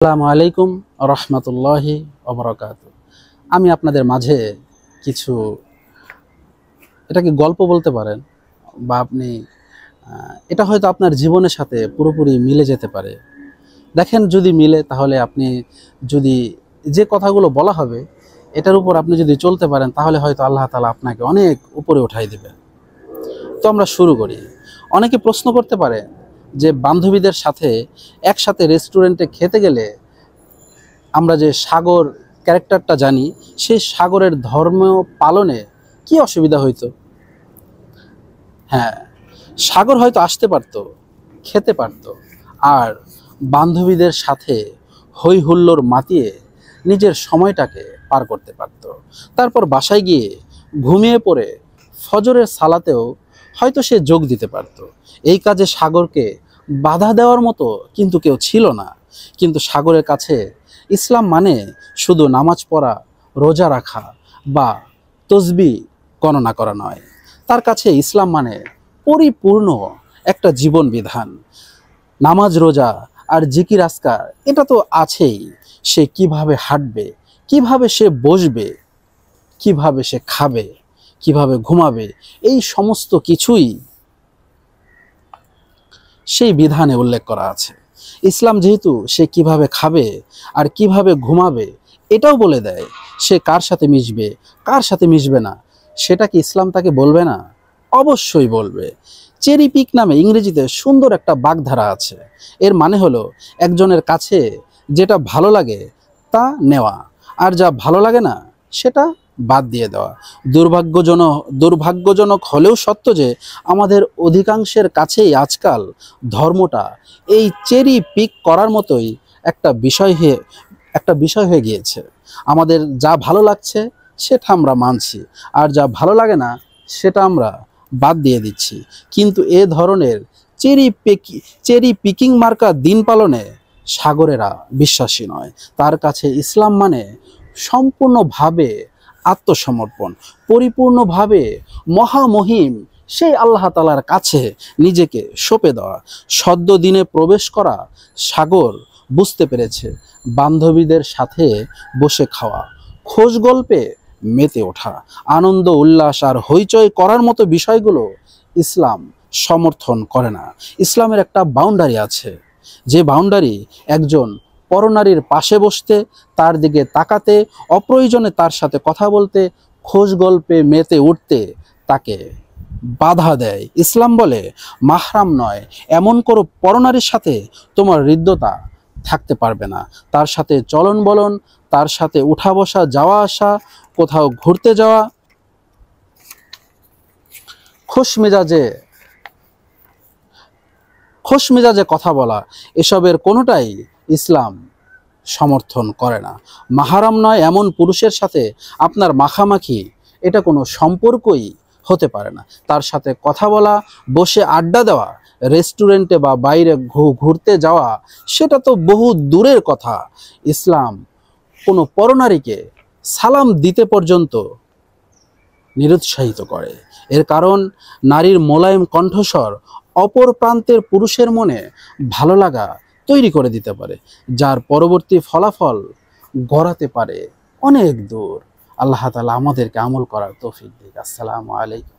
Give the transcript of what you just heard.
আসসালামু আলাইকুম রহমতুল্লাহি ওবরাকাতু। আমি আপনাদের মাঝে কিছু এটাকে গল্প বলতে পারেন বা আপনি এটা হয়তো আপনার জীবনের সাথে পুরোপুরি মিলে যেতে পারে। দেখেন যদি মিলে তাহলে আপনি যদি যে কথাগুলো বলা হবে এটার উপর আপনি যদি চলতে পারেন তাহলে হয়তো আল্লাহ তাআলা আপনাকে অনেক উপরে উঠাই দেবেন। তো আমরা শুরু করি। অনেকে প্রশ্ন করতে পারে যে বান্ধবীদের সাথে একসাথে রেস্টুরেন্টে খেতে গেলে আমরা যে সাগর ক্যারেক্টারটা জানি সেই সাগরের ধর্ম পালনে কি অসুবিধা হইতো। হ্যাঁ, সাগর হয়তো আসতে পারতো, খেতে পারতো, আর বান্ধবীদের সাথে হই হুল্লোড় মাতিয়ে নিজের সময়টাকে পার করতে পারতো। তারপর বাসায় গিয়ে ঘুমিয়ে পড়ে ফজরের সালাতেও হয়তো সে যোগ দিতে পারতো। এই কাজে সাগরকে বাধা দেওয়ার মতো কিন্তু কেউ ছিল না। কিন্তু সাগরের কাছে ইসলাম মানে শুধু নামাজ পড়া, রোজা রাখা বা তসবিহ গণনা করা নয়। তার কাছে ইসলাম মানে পরিপূর্ণ একটা জীবন বিধান। নামাজ, রোজা আর জিকির আজকার এটা তো আছেই। সে কিভাবে হাঁটবে, কিভাবে সে বসবে, কিভাবে সে খাবে, কিভাবে ঘুমাবে, এই সমস্ত কিছুই সেই বিধানে উল্লেখ করা আছে। ইসলাম যেহেতু সে কিভাবে খাবে আর কিভাবে ঘুমাবে এটাও বলে দেয়, সে কার সাথে মিশবে, কার সাথে মিশবে না, সেটা কি ইসলাম তাকে বলবে না? অবশ্যই বলবে। চেরি পিক নামে ইংরেজিতে সুন্দর একটা বাগধারা আছে। এর মানে হলো একজনের কাছে যেটা ভালো লাগে তা নেওয়া, আর যা ভালো লাগে না সেটা বাদ দিয়ে দেওয়া। দুর্ভাগ্যজনক হলেও সত্য যে আমাদের অধিকাংশের কাছেই আজকাল ধর্মটা এই চেরি পিক করার মতোই একটা বিষয় হয়ে গিয়েছে। আমাদের যা ভালো লাগছে সেটা আমরা মানছি, আর যা ভালো লাগে না সেটা আমরা বাদ দিয়ে দিচ্ছি। কিন্তু এ ধরনের চেরি পিকিং মার্কা দিন পালনে সাগরেরা বিশ্বাসী নয়। তার কাছে ইসলাম মানে সম্পূর্ণভাবে আত্মসমর্পণ, পরিপূর্ণভাবে মহামহিম সেই আল্লাহ তাআলার কাছে নিজেকে সঁপে দেওয়া। সদ্য দিনে প্রবেশ করা সাগর বুঝতে পেরেছে বান্ধবীদের সাথে বসে খাওয়া, খোশ গল্পে মেতে ওঠা, আনন্দ উল্লাস আর হইচই করার মতো বিষয়গুলো ইসলাম সমর্থন করে না। ইসলামের একটা বাউন্ডারি আছে, যে বাউন্ডারি একজন পরনারীর পাশে বসতে, তার দিকে তাকাতে, অপ্রয়োজনে তার সাথে কথা বলতে, খোশ গল্পে মেতে উঠতে তাকে বাধা দেয়। ইসলাম বলে মাহরাম নয় এমন কোনো পরনারীর সাথে তোমার হৃদ্যতা থাকতে পারবে না। তার সাথে চলন বলন, তার সাথে উঠা বসা, যাওয়া আসা, কোথাও ঘুরতে যাওয়া, খোশ মেজাজে কথা বলা, এসবের কোনোটাই ইসলাম সমর্থন করে না। মাহরাম নয় এমন পুরুষের সাথে আপনার মাখামাখি এটা কোনো সম্পর্কই হতে পারে না। তার সাথে কথা বলা, বসে আড্ডা দেওয়া, রেস্টুরেন্টে বা বাইরে ঘুরতে যাওয়া সেটা তো বহু দূরের কথা। ইসলাম কোনো পরনারীকে সালাম দিতে পর্যন্ত নিরুৎসাহিত করে। এর কারণ নারীর মোলায়েম কণ্ঠস্বর অপর প্রান্তের পুরুষের মনে ভালো লাগা তৈরি করে দিতে পারে, যার পরবর্তী ফলাফল গড়াতে পারে অনেক দূর। আল্লাহ তাআলা আমাদেরকে আমল করার তৌফিক দিক। আসসালামু আলাইকুম।